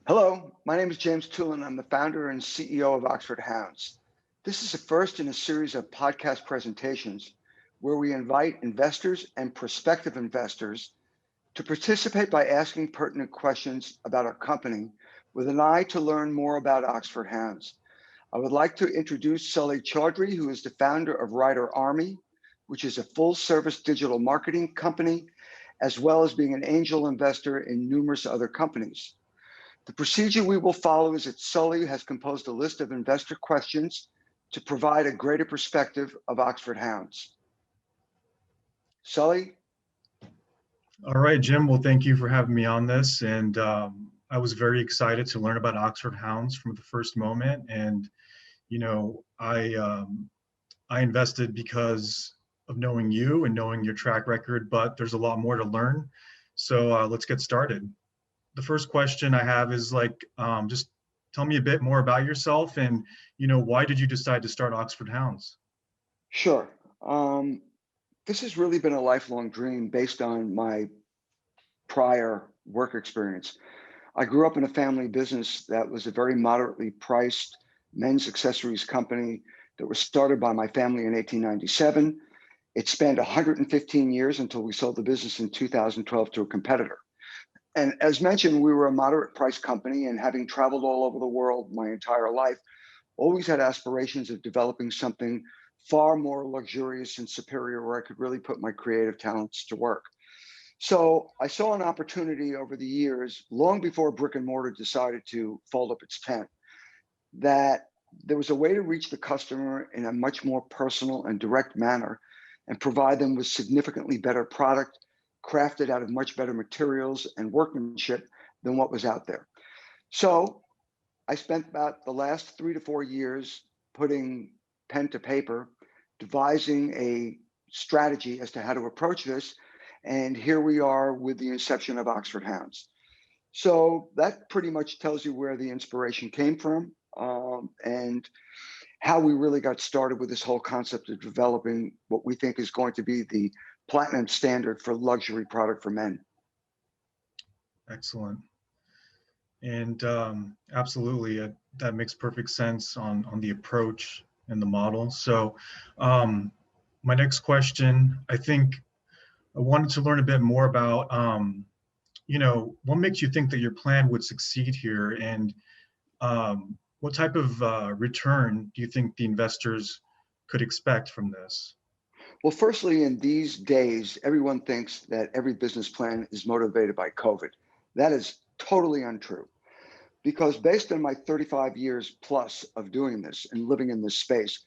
Hello, my name is James Tulin. I'm the founder and CEO of Oxford Hounds. This is the first in a series of podcast presentations where we invite investors and prospective investors to participate by asking pertinent questions about our company with an eye to learn more about Oxford Hounds. I would like to introduce Sully Chaudhry, who is the founder of Rider Army, which is a full-service digital marketing company, as well as being an angel investor in numerous other companies. The procedure we will follow is that Sully has composed a list of investor questions to provide a greater perspective of Oxford Hounds. Sully? All right, Jim. Well, thank you for having me on this. And I was very excited to learn about Oxford Hounds from the first moment. And, I invested because of knowing you and knowing your track record, but there's a lot more to learn. So let's get started. The first question I have is just tell me a bit more about yourself and, why did you decide to start Oxford Hounds? Sure. This has really been a lifelong dream based on my prior work experience. I grew up in a family business that was a very moderately priced men's accessories company that was started by my family in 1897. It spanned 115 years until we sold the business in 2012 to a competitor. And as mentioned, we were a moderate price company, and having traveled all over the world my entire life, always had aspirations of developing something far more luxurious and superior where I could really put my creative talents to work. So I saw an opportunity over the years, long before brick and mortar decided to fold up its tent, that there was a way to reach the customer in a much more personal and direct manner and provide them with significantly better product, crafted out of much better materials and workmanship than what was out there. So I spent about the last 3 to 4 years putting pen to paper, devising a strategy as to how to approach this. And here we are with the inception of Oxford Hounds. So that pretty much tells you where the inspiration came from, and how we really got started with this whole concept of developing what we think is going to be the platinum standard for luxury product for men. Excellent. And absolutely, that makes perfect sense on the approach and the model. So my next question, I think I wanted to learn a bit more about, what makes you think that your plan would succeed here? And what type of return do you think the investors could expect from this? Well, firstly, in these days, everyone thinks that every business plan is motivated by COVID. That is totally untrue, because based on my 35 years plus of doing this and living in this space,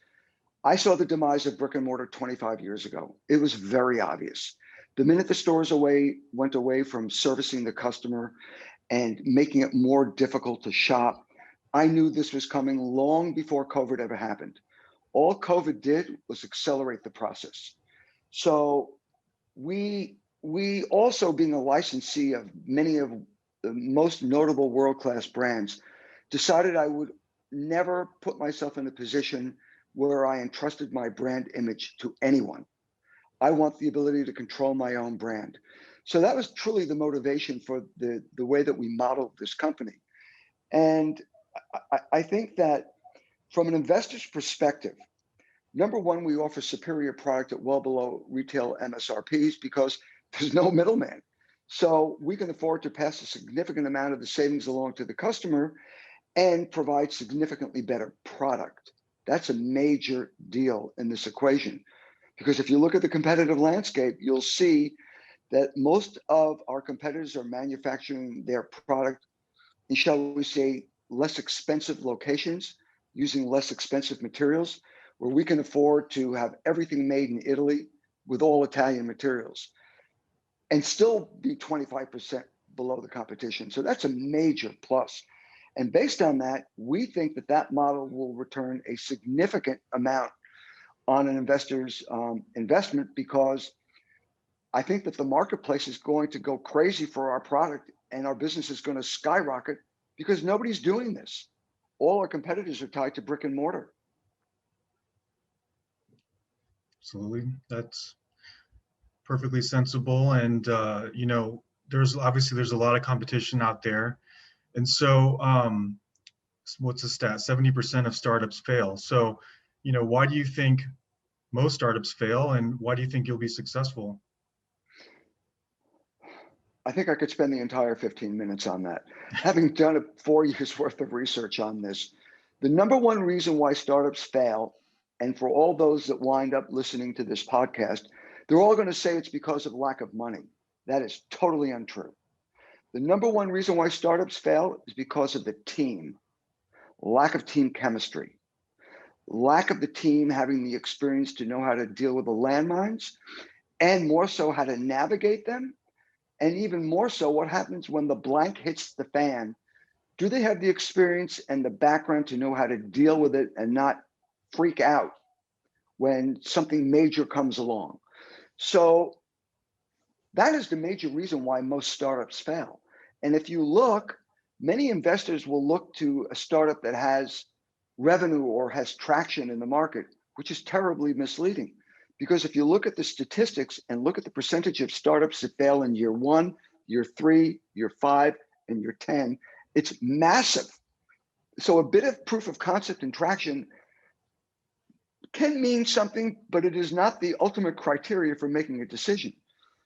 I saw the demise of brick and mortar 25 years ago. It was very obvious. The minute the stores went away from servicing the customer and making it more difficult to shop, I knew this was coming long before COVID ever happened. All COVID did was accelerate the process. So we also, being a licensee of many of the most notable world-class brands, decided I would never put myself in a position where I entrusted my brand image to anyone. I want the ability to control my own brand. So that was truly the motivation for the way that we modeled this company. And I think that from an investor's perspective, number one, we offer superior product at well below retail MSRPs because there's no middleman. So we can afford to pass a significant amount of the savings along to the customer and provide significantly better product. That's a major deal in this equation, because if you look at the competitive landscape, you'll see that most of our competitors are manufacturing their product in, shall we say, less expensive locations, using less expensive materials, where we can afford to have everything made in Italy with all Italian materials and still be 25% below the competition. So that's a major plus. And based on that, we think that that model will return a significant amount on an investor's investment, because I think that the marketplace is going to go crazy for our product and our business is going to skyrocket because nobody's doing this. All our competitors are tied to brick and mortar. Absolutely. That's perfectly sensible. And, there's a lot of competition out there, And so what's the stat? 70% of startups fail. So, why do you think most startups fail, and why do you think you'll be successful? I think I could spend the entire 15 minutes on that. Having done 4 years worth of research on this, the number one reason why startups fail, and for all those that wind up listening to this podcast, they're all going to say it's because of lack of money. That is totally untrue. The number one reason why startups fail is because of the team, lack of team chemistry, lack of the team having the experience to know how to deal with the landmines, and more so how to navigate them. And even more so, what happens when the blank hits the fan? Do they have the experience and the background to know how to deal with it and not freak out when something major comes along? So that is the major reason why most startups fail. And if you look, many investors will look to a startup that has revenue or has traction in the market, which is terribly misleading. Because if you look at the statistics and look at the percentage of startups that fail in year 1, year 3, year 5, and year 10, it's massive. So a bit of proof of concept and traction can mean something, but it is not the ultimate criteria for making a decision.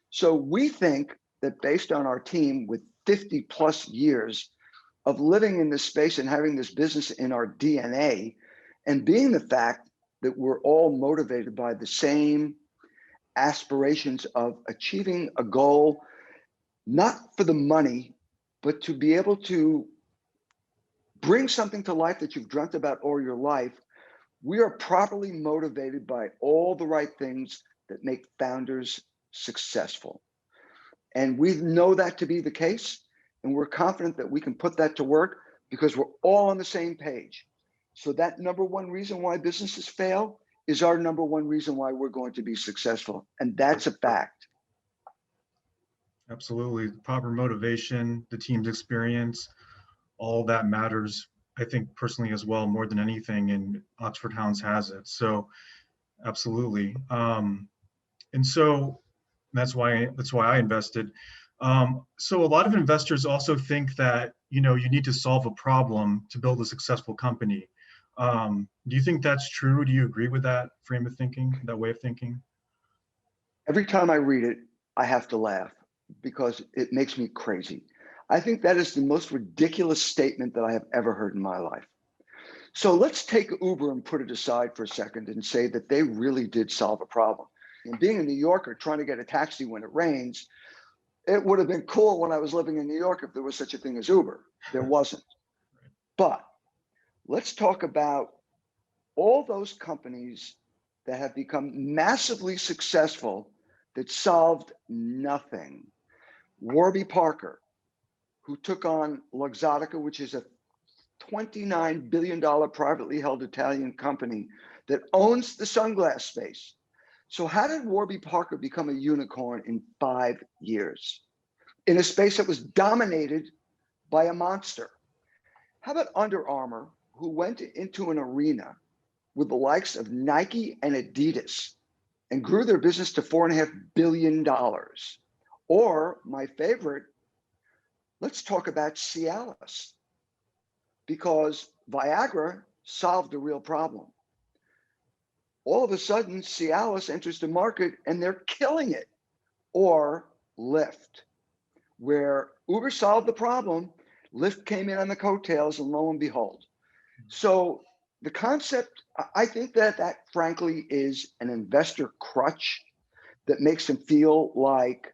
So we think that based on our team with 50 plus years of living in this space and having this business in our DNA, and being the fact that we're all motivated by the same aspirations of achieving a goal, not for the money, but to be able to bring something to life that you've dreamt about all your life, we are properly motivated by all the right things that make founders successful. And we know that to be the case, and we're confident that we can put that to work because we're all on the same page. So that number one reason why businesses fail is our number one reason why we're going to be successful. And that's a fact. Absolutely. Proper motivation, the team's experience, all that matters, I think personally as well, more than anything, and Oxford Hounds has it. So absolutely. And so that's why I invested. So a lot of investors also think that, you need to solve a problem to build a successful company. Do you think that's true? Do you agree with that frame of thinking, that way of thinking? Every time I read it, I have to laugh because it makes me crazy. I think that is the most ridiculous statement that I have ever heard in my life. So let's take Uber and put it aside for a second and say that they really did solve a problem. And being a New Yorker, trying to get a taxi when it rains, it would have been cool when I was living in New York if there was such a thing as Uber. There wasn't. But let's talk about all those companies that have become massively successful that solved nothing. Warby Parker, who took on Luxottica, which is a $29 billion privately held Italian company that owns the sunglass space. So how did Warby Parker become a unicorn in 5 years in a space that was dominated by a monster? How about Under Armour, who went into an arena with the likes of Nike and Adidas and grew their business to $4.5 billion? Or my favorite, let's talk about Cialis, because Viagra solved a real problem. All of a sudden, Cialis enters the market and they're killing it. Or Lyft, where Uber solved the problem, Lyft came in on the coattails, and lo and behold. So the concept, I think that frankly is an investor crutch that makes them feel like,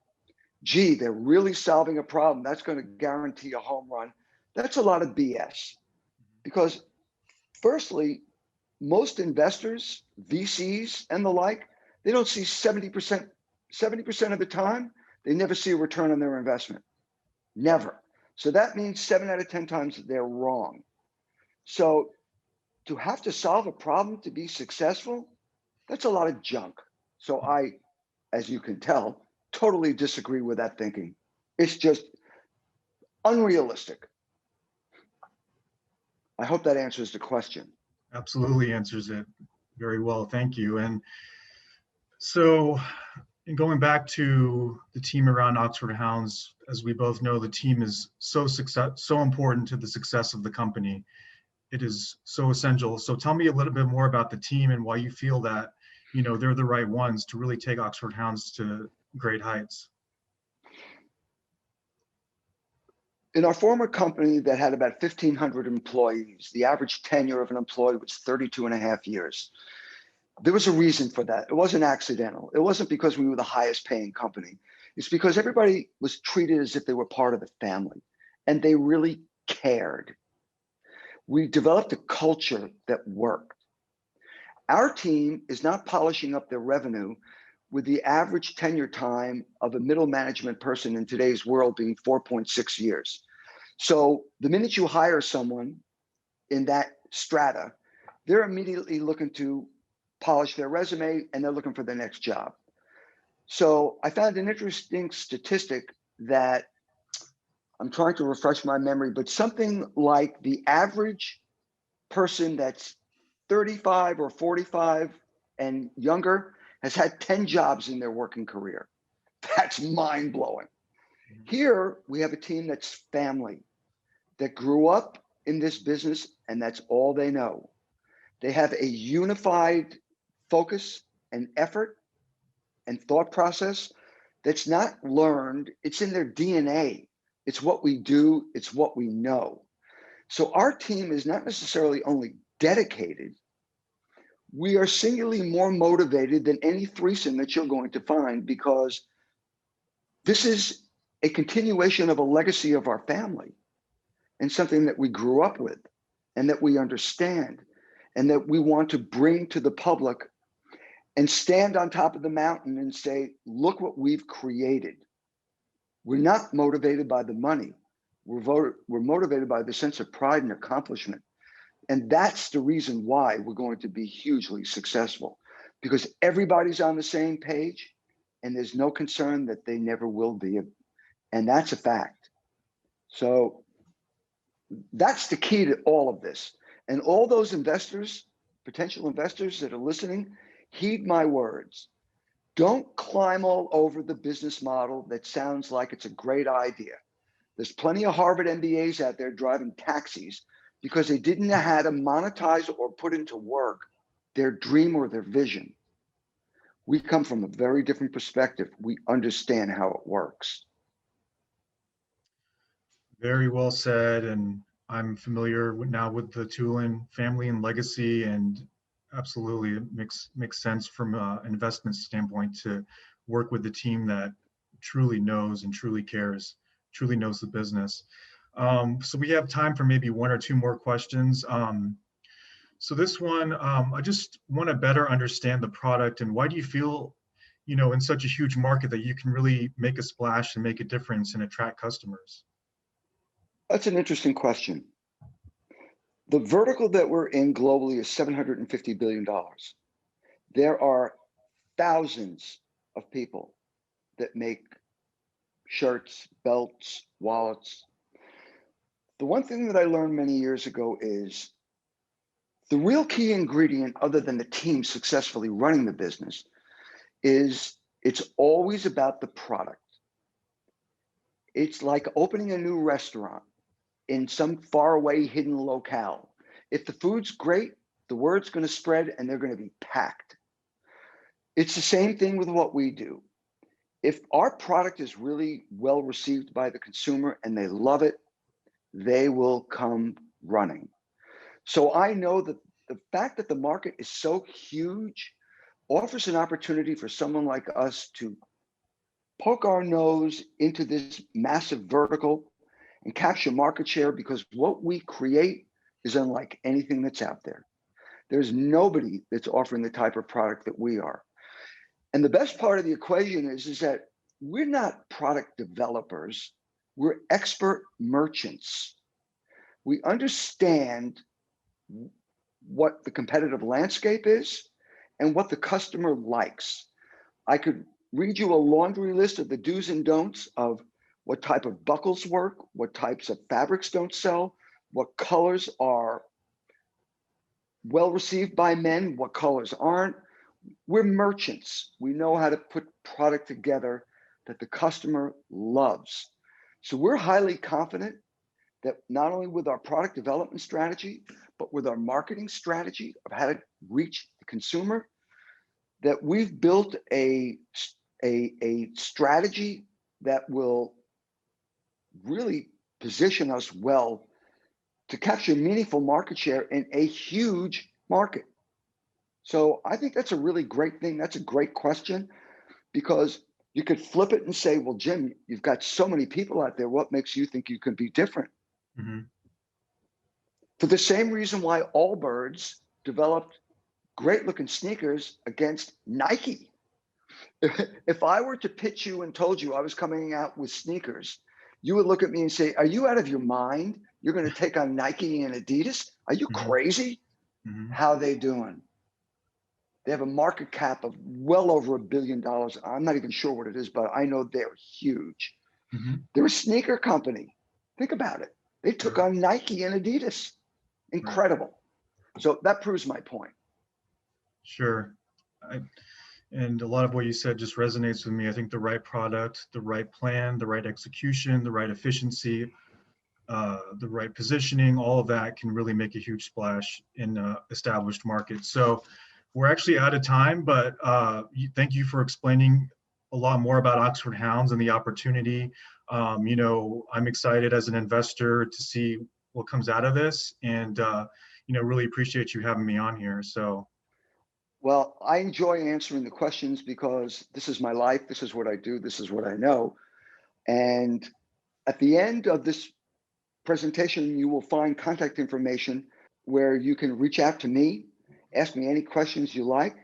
gee, they're really solving a problem. That's going to guarantee a home run. That's a lot of BS. Because firstly, most investors, VCs and the like, they don't see 70% of the time, they never see a return on their investment. Never. So that means 7 out of 10 times they're wrong. So to have to solve a problem to be successful, that's a lot of junk. So I, as you can tell, totally disagree with that thinking. It's just unrealistic. I hope that answers the question. Absolutely answers it very well. Thank you. And so, going back to the team around Oxford Hounds, as we both know, the team is so important to the success of the company. It is so essential. So tell me a little bit more about the team and why you feel that, they're the right ones to really take Oxford Hounds to great heights. In our former company that had about 1,500 employees, the average tenure of an employee was 32 and a half years. There was a reason for that. It wasn't accidental. It wasn't because we were the highest paying company. It's because everybody was treated as if they were part of the family, and they really cared. We developed a culture that worked. Our team is not polishing up their revenue with the average tenure time of a middle management person in today's world being 4.6 years. So the minute you hire someone in that strata, they're immediately looking to polish their resume and they're looking for the next job. So I found an interesting statistic that I'm trying to refresh my memory, but something like the average person that's 35 or 45 and younger has had 10 jobs in their working career. That's mind blowing. Here we have a team that's family, that grew up in this business, and that's all they know. They have a unified focus and effort and thought process that's not learned, it's in their DNA. It's what we do, it's what we know. So our team is not necessarily only dedicated, we are singularly more motivated than any threesome that you're going to find, because this is a continuation of a legacy of our family and something that we grew up with and that we understand and that we want to bring to the public and stand on top of the mountain and say, look what we've created. We're not motivated by the money. We're motivated by the sense of pride and accomplishment. And that's the reason why we're going to be hugely successful, because everybody's on the same page and there's no concern that they never will be. And that's a fact. So that's the key to all of this. And all those investors, potential investors that are listening, heed my words. Don't climb all over the business model that sounds like it's a great idea. There's plenty of Harvard MBAs out there driving taxis because they didn't know how to monetize or put into work their dream or their vision. We come from a very different perspective. We understand how it works. Very well said. And I'm familiar now with the Tulin family and legacy, and absolutely it makes sense from an investment standpoint to work with the team that truly knows and truly cares, truly knows the business. So we have time for maybe one or two more questions. So this one, I just want to better understand the product, and why do you feel, in such a huge market that you can really make a splash and make a difference and attract customers? That's an interesting question. The vertical that we're in globally is $750 billion. There are thousands of people that make shirts, belts, wallets. The one thing that I learned many years ago is the real key ingredient, other than the team successfully running the business, is it's always about the product. It's like opening a new restaurant in some faraway hidden locale. If the food's great, the word's going to spread and they're going to be packed. It's the same thing with what we do. If our product is really well received by the consumer and they love it, they will come running. So I know that the fact that the market is so huge offers an opportunity for someone like us to poke our nose into this massive vertical and capture market share, because what we create is unlike anything that's out there. There's nobody that's offering the type of product that we are. And the best part of the equation is that we're not product developers, we're expert merchants. We understand what the competitive landscape is and what the customer likes. I could read you a laundry list of the do's and don'ts of what type of buckles work, what types of fabrics don't sell, what colors are well received by men, what colors aren't. We're merchants. We know how to put product together that the customer loves. So we're highly confident that not only with our product development strategy, but with our marketing strategy of how to reach the consumer, that we've built a strategy that will really position us well to capture meaningful market share in a huge market. So I think that's a really great thing. That's a great question, because you could flip it and say, well, Jim, you've got so many people out there. What makes you think you can be different? Mm-hmm. For the same reason why Allbirds developed great looking sneakers against Nike. If I were to pitch you and told you I was coming out with sneakers, you would look at me and say, are you out of your mind? You're going to take on Nike and Adidas? Are you Mm-hmm. crazy? Mm-hmm. How are they doing? They have a market cap of well over $1 billion. I'm not even sure what it is, but I know they're huge. Mm-hmm. They're a sneaker company. Think about it. They took on Nike and Adidas. Incredible. So that proves my point. Sure. And a lot of what you said just resonates with me. I think the right product, the right plan, the right execution, the right efficiency, the right positioning, all of that can really make a huge splash in established markets. So we're actually out of time, but thank you for explaining a lot more about Oxford Hounds and the opportunity. I'm excited as an investor to see what comes out of this, and really appreciate you having me on here. So. Well, I enjoy answering the questions because this is my life. This is what I do. This is what I know. And at the end of this presentation, you will find contact information where you can reach out to me, ask me any questions you like.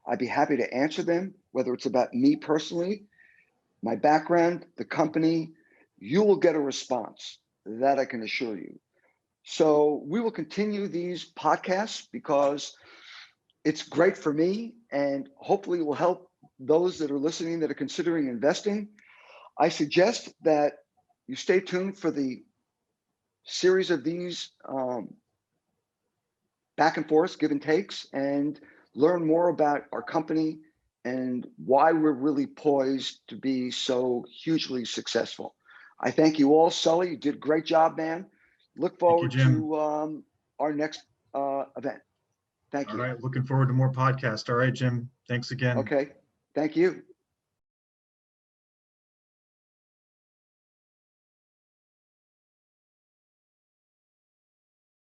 I'd be happy to answer them, whether it's about me personally, my background, the company. You will get a response, that I can assure you. So we will continue these podcasts because it's great for me, and hopefully it will help those that are listening that are considering investing. I suggest that you stay tuned for the series of these back and forth, give and takes, and learn more about our company and why we're really poised to be so hugely successful. I thank you all. Sully, you did a great job, man. Look forward to our next event. Thank you. All right. Looking forward to more podcasts. All right, Jim. Thanks again. Okay. Thank you.